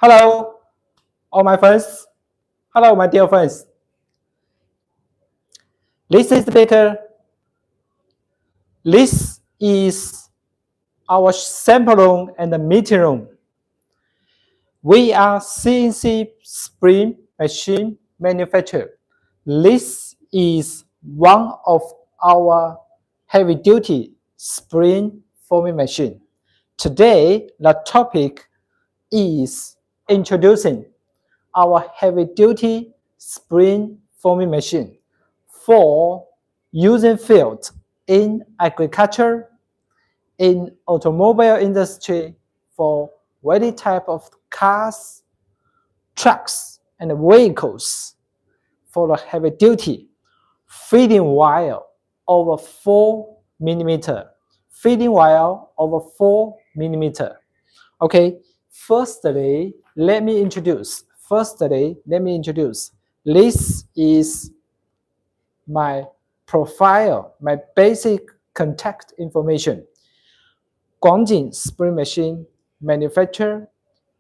Hello, all my friends. Hello, my dear friends. This is Peter. This is our sample room and the meeting room. We are CNC spring machine manufacturer. This is one of our heavy-duty spring forming machine. Today, the topic is introducing our heavy-duty spring forming machine for using field in agriculture, in automobile industry, for various type of cars, trucks, and vehicles for the heavy duty feeding wire over 4 millimeter. Feeding wire over 4 millimeter. Okay, firstly, let me introduce. This is my profile, my basic contact information. Guangjing Spring Machine manufacturer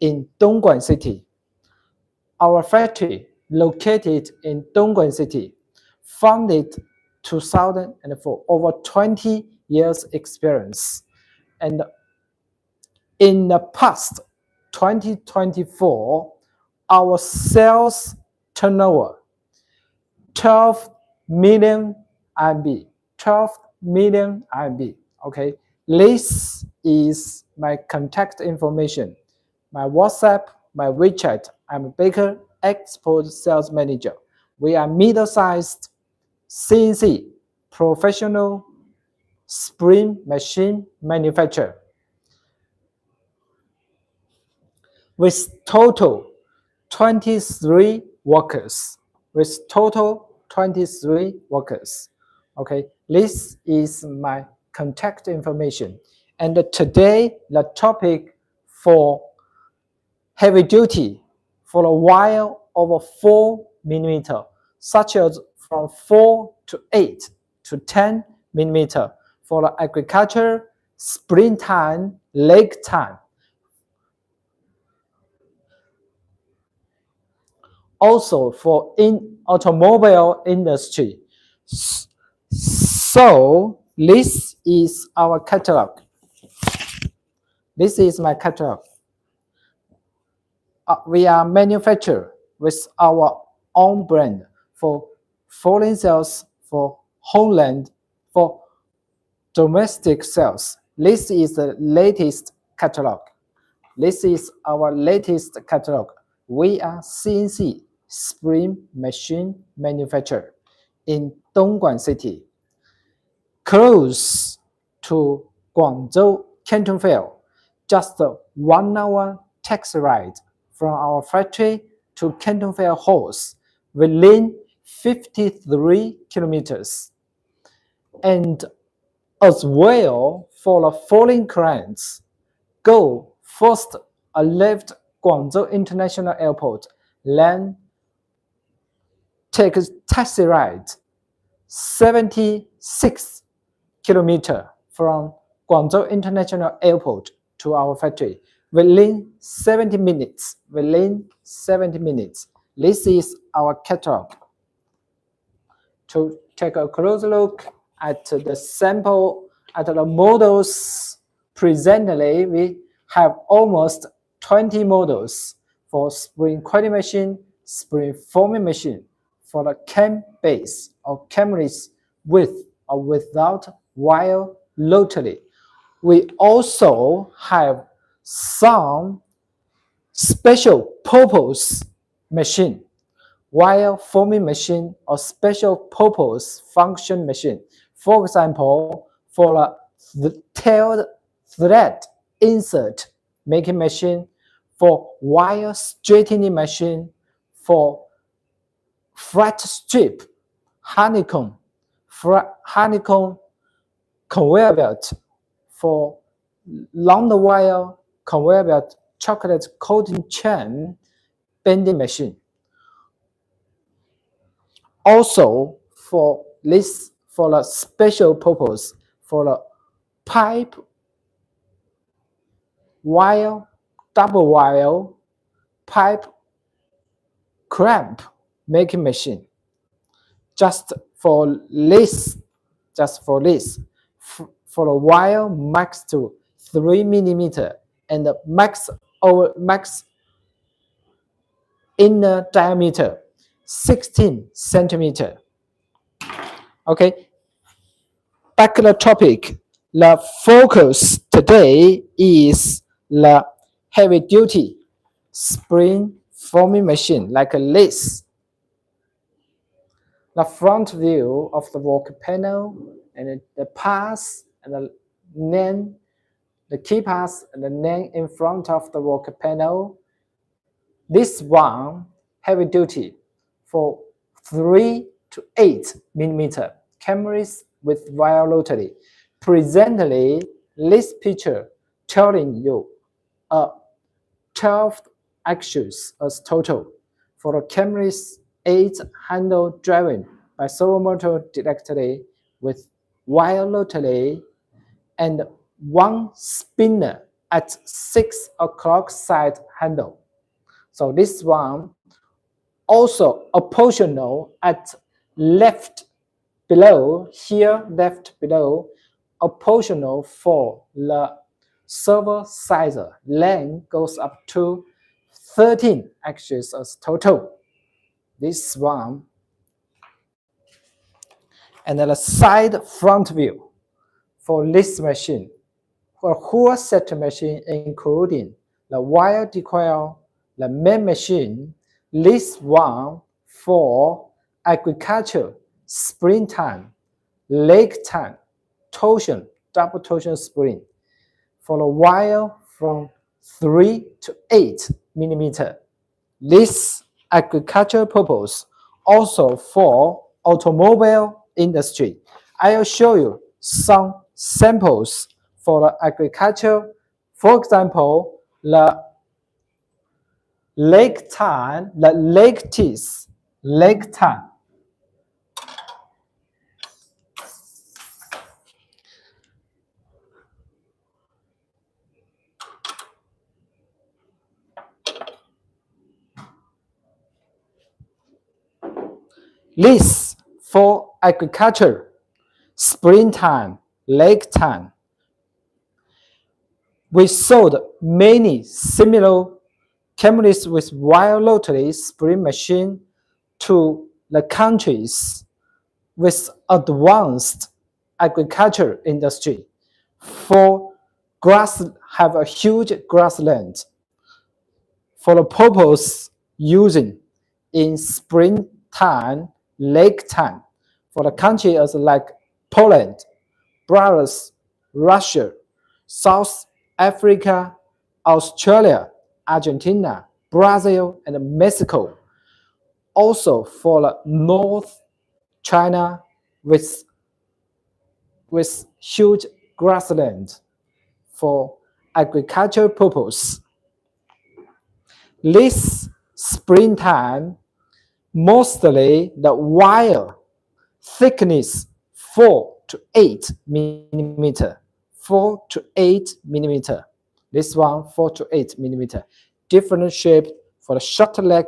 in Dongguan City. Our factory located in Dongguan City, founded 2004, over 20 years experience. And in the past 2024, our sales turnover 12 million RMB. 12 million RMB. Okay, this is my contact information, my WhatsApp, my WeChat. I'm Baker, export sales manager. We are middle-sized CNC professional spring machine manufacturer with total 23 workers. Okay, this is my contact information. And today, the topic for heavy duty for a wire over 4 millimeter, such as from 4 to 8 to 10 millimeter for the agriculture, springtime, lake time. Also for in automobile industry. So this is our catalog. This is my catalog. We are manufacturer with our own brand for foreign sales, for homeland, for domestic sales. This is the latest catalog. This is our latest catalog. We are CNC spring machine manufacturer in Dongguan City, close to Guangzhou Canton Fair, just a 1 hour taxi ride from our factory to Canton Fair Halls within 53 kilometers. And as well for the foreign clients, go first left Guangzhou International Airport, then take a taxi ride 76 kilometers from Guangzhou International Airport to our factory within 70 minutes. This is our catalog. To take a close look at the sample, at the models presently, we have almost 20 models for spring quality machine, spring forming machine, for the cam base or cameras with or without wire locally. We also have some special purpose machine, wire forming machine or special purpose function machine. For example, for the tailed thread insert making machine, for wire straightening machine, for flat strip, honeycomb conveyor belt, for long wire conveyor belt, chocolate coating chain bending machine. Also for this, for the special purpose, for the pipe wire, double wire pipe clamp making machine. Just for this, for the wire max to 3 millimeter and the max inner diameter 16 centimeter. Okay, back to the topic. The focus today is the heavy duty spring forming machine like this. The front view of the work panel and the parts and the name, the key parts and the name in front of the work panel. This one heavy duty for 3 to 8 millimeter cameras with wire rotary. Presently, this picture telling you 12 axes as total. For the cameras, 8 handle driven by servo motor directly with wire rotary and 1 spinner at 6 o'clock side handle. So this one also optional at left below, optional for the servo sizer. Length goes up to 13 axes as total. This one. And then the side front view for this machine. For a whole set machine including the wire decoil, the main machine, this one for agriculture, springtime, lake time, torsion, double torsion spring. For the wire from 3 to 8 millimeter. This agricultural purpose also for automobile industry. I will show you some samples for the agriculture. For example, the lake time, the lake teeth, lake time. This for agriculture, springtime, lake time. We sold many similar cameras with wire rotary spring machine to the countries with advanced agriculture industry. For grass, have a huge grassland. For the purpose using in springtime, lake time. For the countries like Poland, Belarus, Russia, South Africa, Australia, Argentina, Brazil, and Mexico. Also for the North China with huge grassland for agricultural purpose. This springtime, mostly the wire thickness 4 to 8 millimeter. 4 to 8 millimeter. This one 4 to 8 millimeter. Different shape for the short leg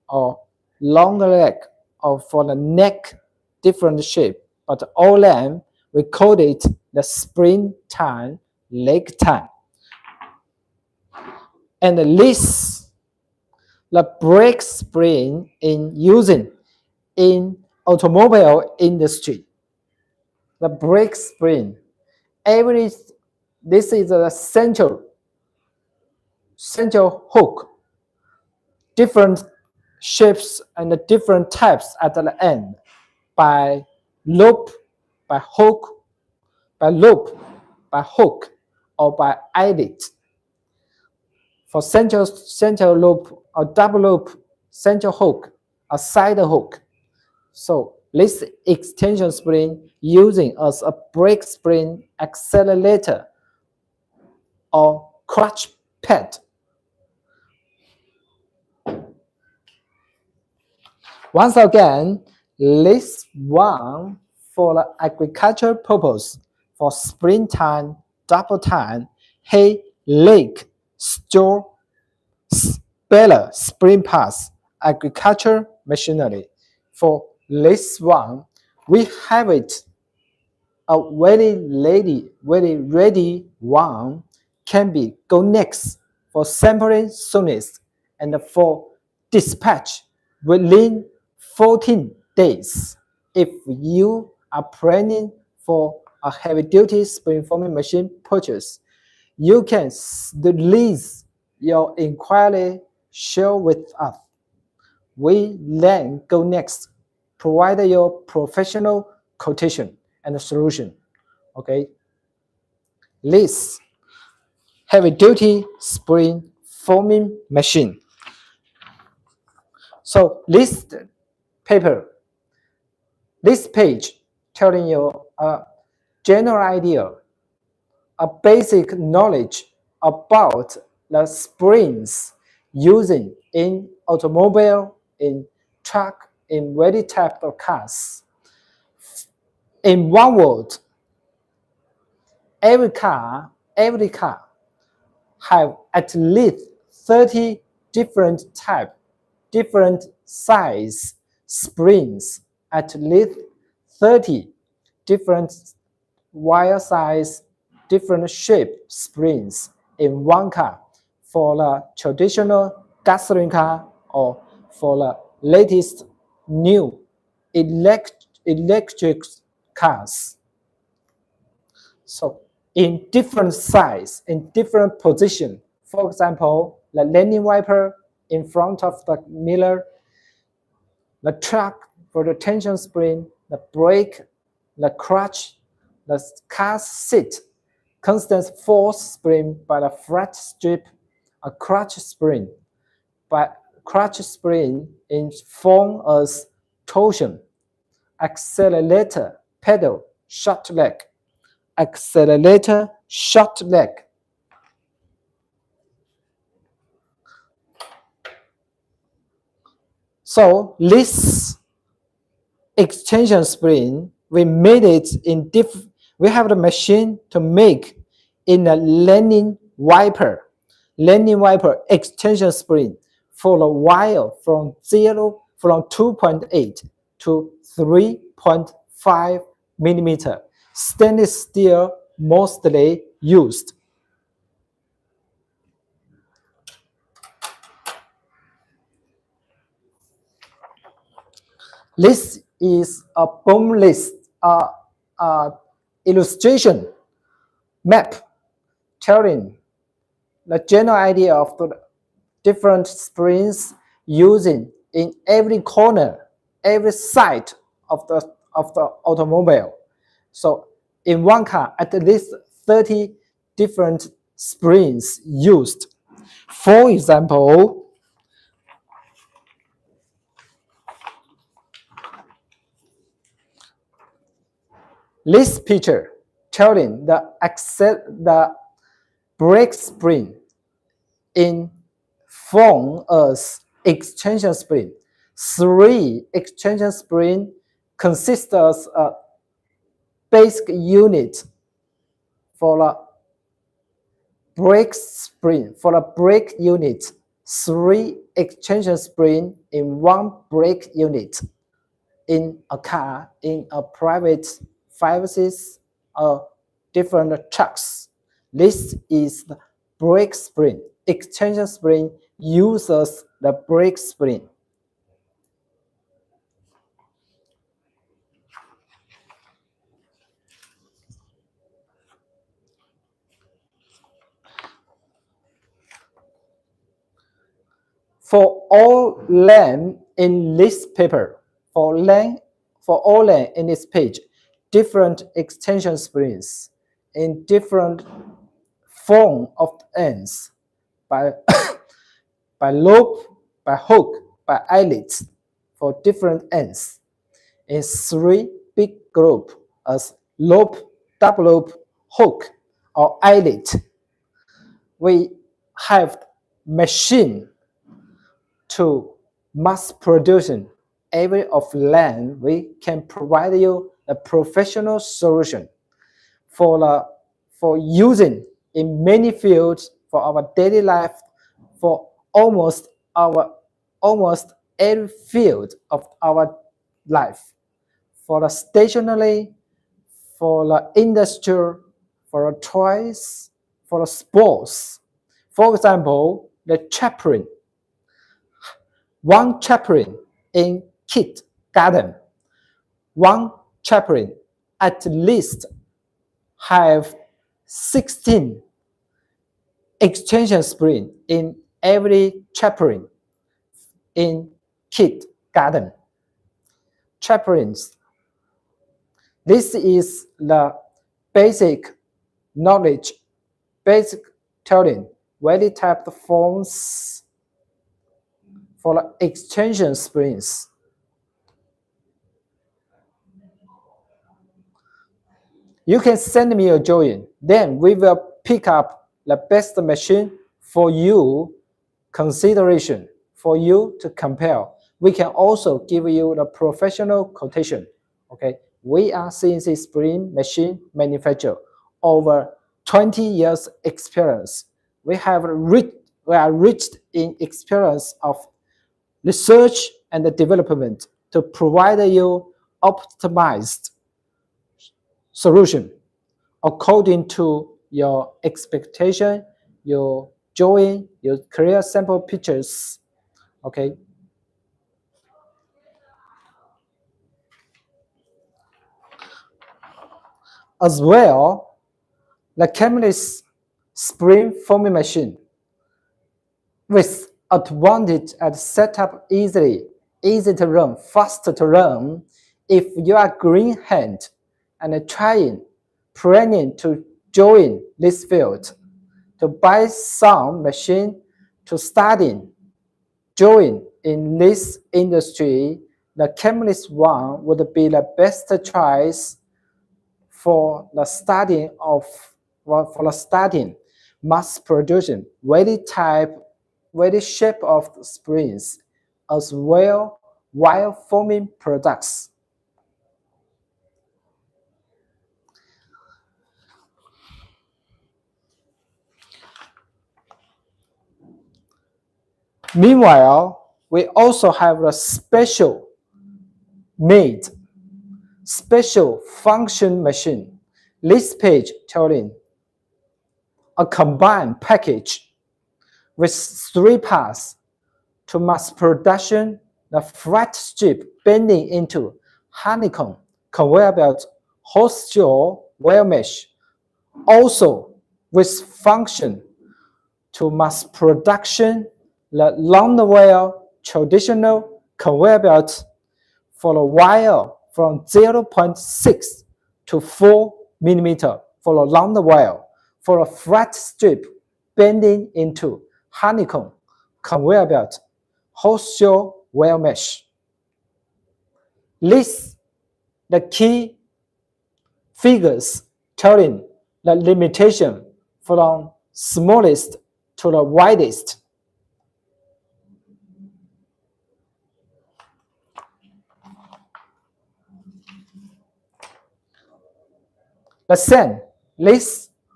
or longer leg, or for the neck, different shape. But all them, we call it the springtime, lake time. And this, the brake spring in using in automobile industry. The brake spring. This is a central hook. Different shapes and different types at the end by loop, by hook, or by eyelet. For central loop or double loop, central hook, a side hook. So this extension spring using as a brake spring, accelerator, or clutch pad. Once again, this one for the agricultural purpose, for springtime, double time, hay, lake, store, better spring pass agriculture machinery. For this one, we have it a very ready one can be go next for sampling soonest and for dispatch within 14 days. If you are planning for a heavy-duty spring forming machine purchase, you can release your inquiry, share with us. We then go next, provide your professional quotation and solution. Okay, this heavy-duty spring forming machine. So this paper, this page telling you a general idea, a basic knowledge about the springs using in automobile, in truck, in very type of cars. In one word, every car have at least 30 different type, different size springs, at least 30 different wire size, different shape springs in one car for the traditional gasoline car or for the latest new electric cars. So in different size, in different position. For example, the landing wiper in front of the mirror, the truck for the tension spring, the brake, the clutch, the car seat, constant force spring by the flat strip, a clutch spring. By clutch spring in form as torsion, accelerator, pedal, short leg, accelerator, short leg. So this extension spring, we made it in we have the machine to make in a landing wiper extension spring for the wire from 2.8 to 3.5 millimeter. Stainless steel mostly used. This is a boom list, illustration map telling the general idea of the different springs using in every corner, every side of the automobile. So in one car, at least 30 different springs used. For example, this picture telling the brake spring in form as extension spring. 3 extension spring consist of a basic unit for the brake spring. For the brake unit, 3 extension spring in one brake unit. In a car, in a private premises, or different trucks. This is the brake spring. Extension spring uses the brake spring. For all length in this paper, for all length in this page, different extension springs in different form of ends by by loop, by hook, by eyelets for different ends in 3 big group as loop, double loop, hook, or eyelet. We have machine to mass producing every of length. We can provide you a professional solution for using in many fields for our daily life for almost our almost every field of our life, for the stationery, for the industry, for the toys, for the sports. For example, the chaperone. One chaperone in kindergarten, one chaperone at least have 16 extension spring in every chaperone in kindergarten. Chaperones. This is the basic knowledge, basic telling, very typed forms for the extension springs. You can send me a drawing, then we will pick up the best machine for you consideration, for you to compare. We can also give you the professional quotation. Okay, we are CNC spring machine manufacturer, over 20 years experience. We are rich in experience of research and development to provide you optimized solution according to your expectation, your drawing, your career sample pictures. Okay. As well, the Chemnitz spring forming machine with advantage at setup easy to run, fast to run. If you are green hand and planning to join this field, to buy some machine to join in this industry, the Chemnitz one would be the best choice for the starting mass production, very shape of springs, as well wire forming products. Meanwhile, we also have a special function machine. This page telling a combined package with 3 parts to mass production, the flat strip bending into honeycomb, conveyor belt, horseshoe, wire mesh, also with function to mass production, the long wire traditional conveyor belt for the wire from 0.6 to 4 millimeter for the long wire, for a flat strip bending into honeycomb, conveyor belt, horseshoe wire mesh. List the key figures telling the limitation from smallest to the widest.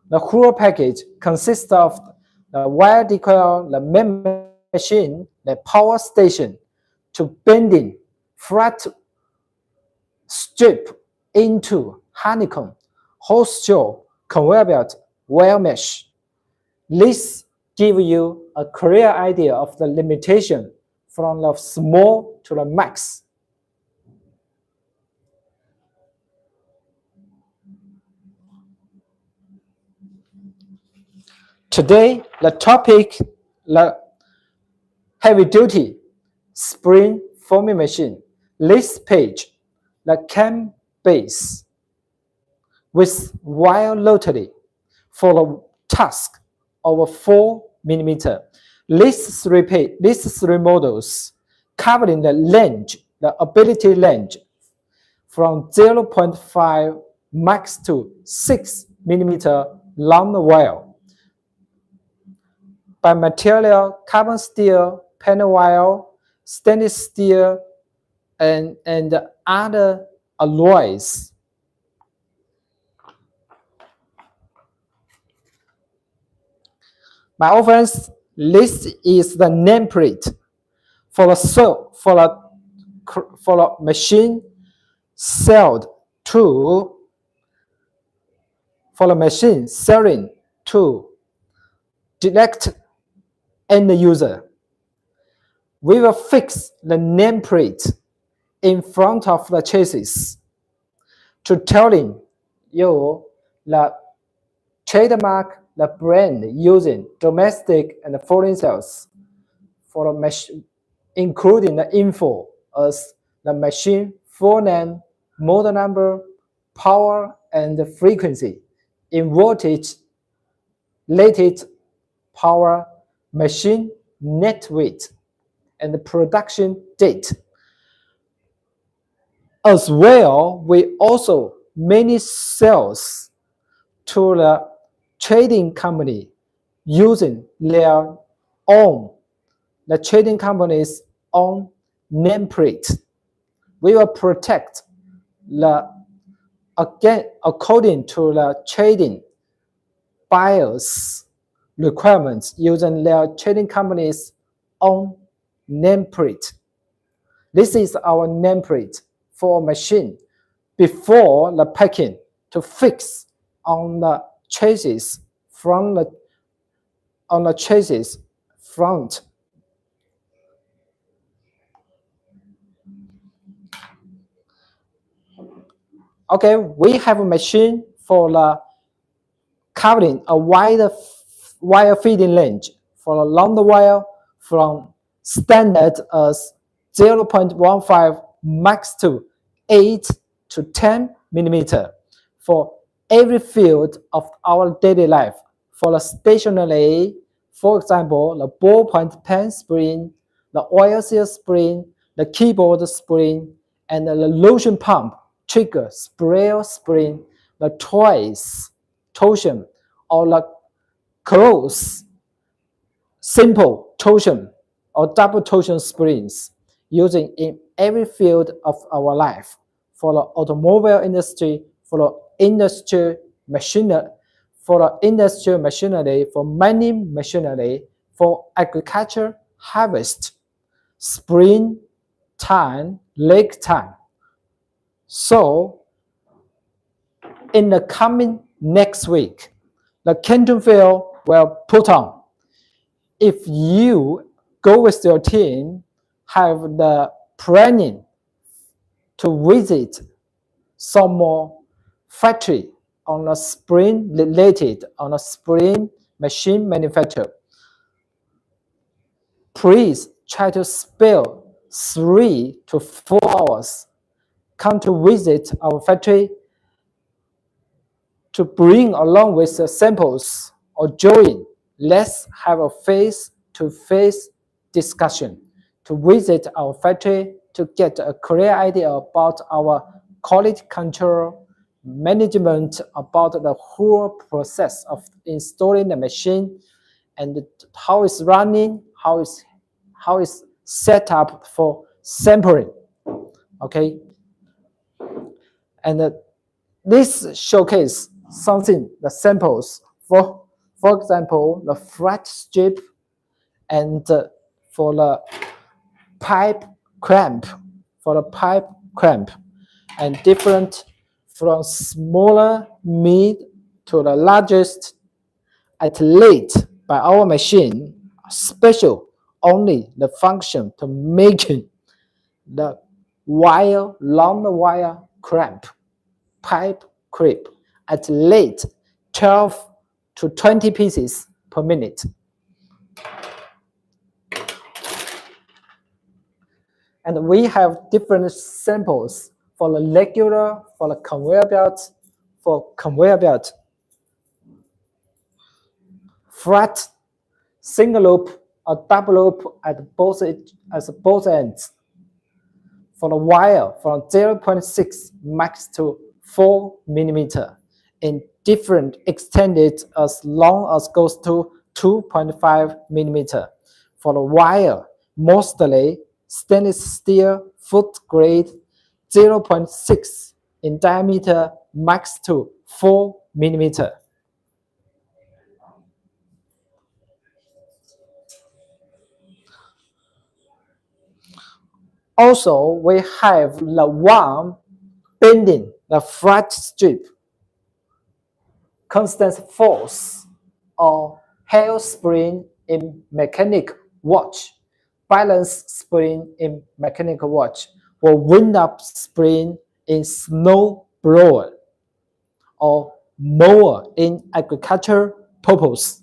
The whole package consists of the wire decoil, the main machine, the power station, to bending flat strip into honeycomb, horseshoe, conveyor belt, wire mesh. This gives you a clear idea of the limitation from the small to the max. Today, the topic, the heavy-duty spring forming machine. This page, the cam base with wire rotary for the task over 4 millimeter. These three models covering the range, the ability range from 0.5 max to 6 millimeter long wire. By material, carbon steel, panel wire, stainless steel, and other alloys. My friends, this is the nameplate for a machine sold to for a machine selling to direct end user. We will fix the nameplate in front of the chassis to telling you the trademark, the brand using domestic and foreign sales for the machine, including the info as the machine full name, model number, power and frequency, in voltage, rated power, machine net weight, and the production date. As well, we also many sales to the trading company using their own, the trading company's own nameplate. We will protect the, again, according to the trading buyers' requirements using their trading company's own nameplate. This is our nameplate for machine before the packing to fix on the chassis from the chassis front. Okay, we have a machine for the covering a wider wire feeding range for a longer wire from standard as 0.15 max to 8 to 10 millimeter for every field of our daily life. For the stationary, for example, the ballpoint pen spring, the oil seal spring, the keyboard spring, and the lotion pump, trigger, sprayer spring, the toys, torsion, or the close, simple torsion or double torsion springs using in every field of our life. For the automobile industry, for the industrial machinery, for mining machinery, for agriculture harvest, spring time, lake time. So, in the coming next week, the Cantonville will put on. If you go with your team, have the planning to visit some more factory on a spring related, on a spring machine manufacturer, please try to spare 3 to 4 hours. Come to visit our factory to bring along with the samples or join. Let's have a face-to-face discussion to visit our factory to get a clear idea about our quality control management, about the whole process of installing the machine and how it's running, how it's set up for sampling. Okay, and this showcase something, the samples for example, the flat strip and for the pipe clamp, and different from smaller, mid to the largest at late by our machine, special only the function to making the wire, long wire clamp, pipe clip at late 12 to 20 pieces per minute. And we have different samples for the regular, for the conveyor belt, flat, single loop, or double loop at both ends. For the wire from 0.6 max to 4 millimeter in different extended as long as goes to 2.5 millimeter. For the wire, mostly stainless steel food grade 0.6 in diameter max to 4 millimeter. Also, we have the one bending the flat strip, constant force, or Hale spring in mechanic watch, balance spring in mechanic watch, or wind-up spring in snow blower, or mower in agriculture purpose.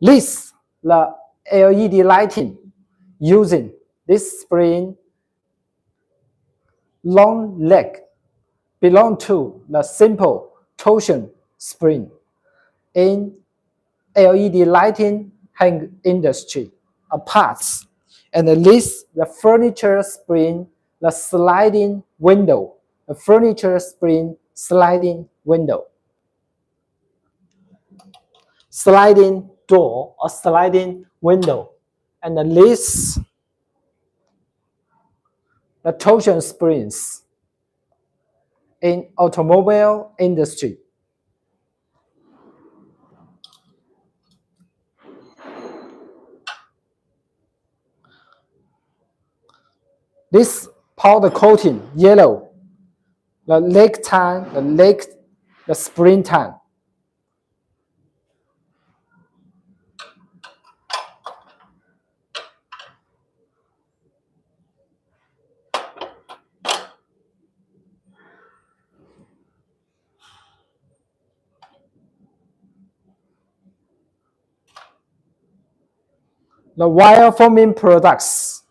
This the LED lighting using this spring long leg belong to the simple torsion spring in LED lighting hang industry parts, and this the furniture spring, the sliding window, the furniture spring sliding window, sliding door or sliding window, and this the torsion springs in automobile industry. This powder coating yellow, the leg tan, the spring tan. The wire forming products.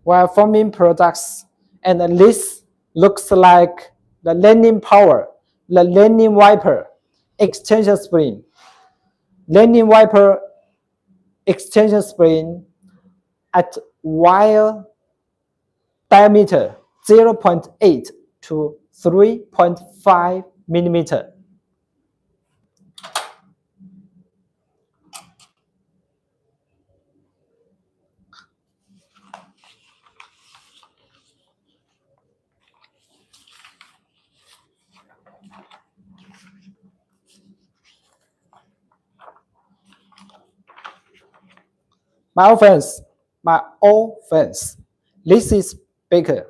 Wire forming products, and this looks like the landing power, the landing wiper, extension spring. Landing wiper extension spring at wire diameter 0.8 to 3.5 millimeter. My old friends, this is Baker.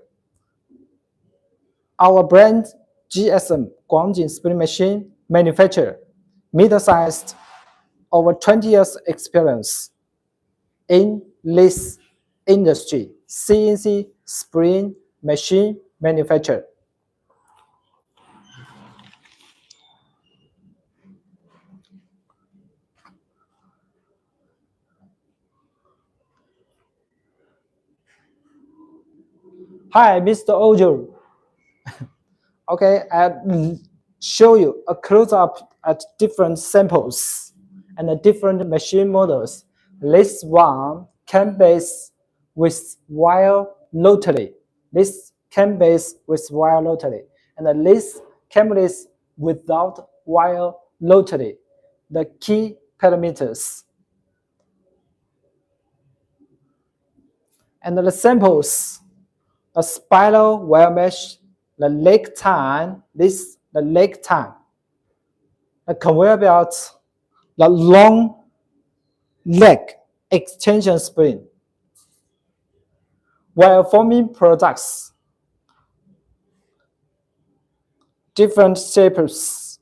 Our brand GSM Guangjin Spring Machine manufacturer, middle-sized, over 20 years experience in this industry, CNC spring machine manufacturer. Hi, Mr. Ojo. Okay, I'll show you a close-up at different samples and the different machine models. This one can base with wire rotary. This can base with wire rotary. And this can base without wire rotary. The key parameters. And the samples, a spiral wire mesh, the leg time, this the leg time, the conveyor belt, the long leg extension spring, wire forming products, different shapes,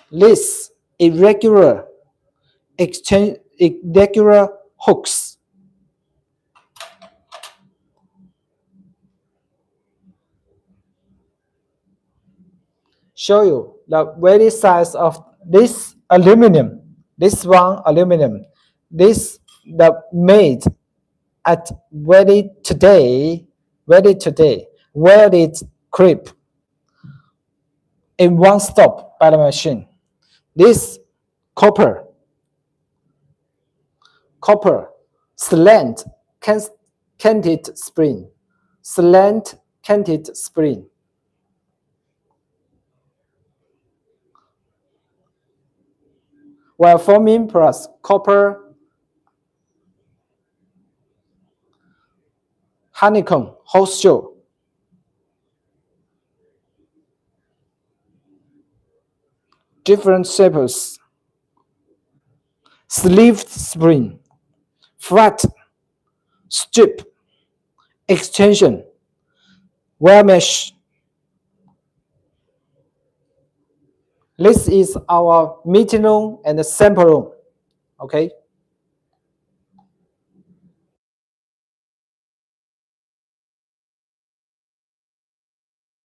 this irregular hooks, show you the very size of this aluminum, this one aluminum, this the made at ready today, welded clip in one stop by the machine. This copper slant canted spring, wire forming plus copper honeycomb horseshoe. different shapes: sleeved spring, flat, strip, extension, wire mesh. This is our meeting room and the sample room. Okay.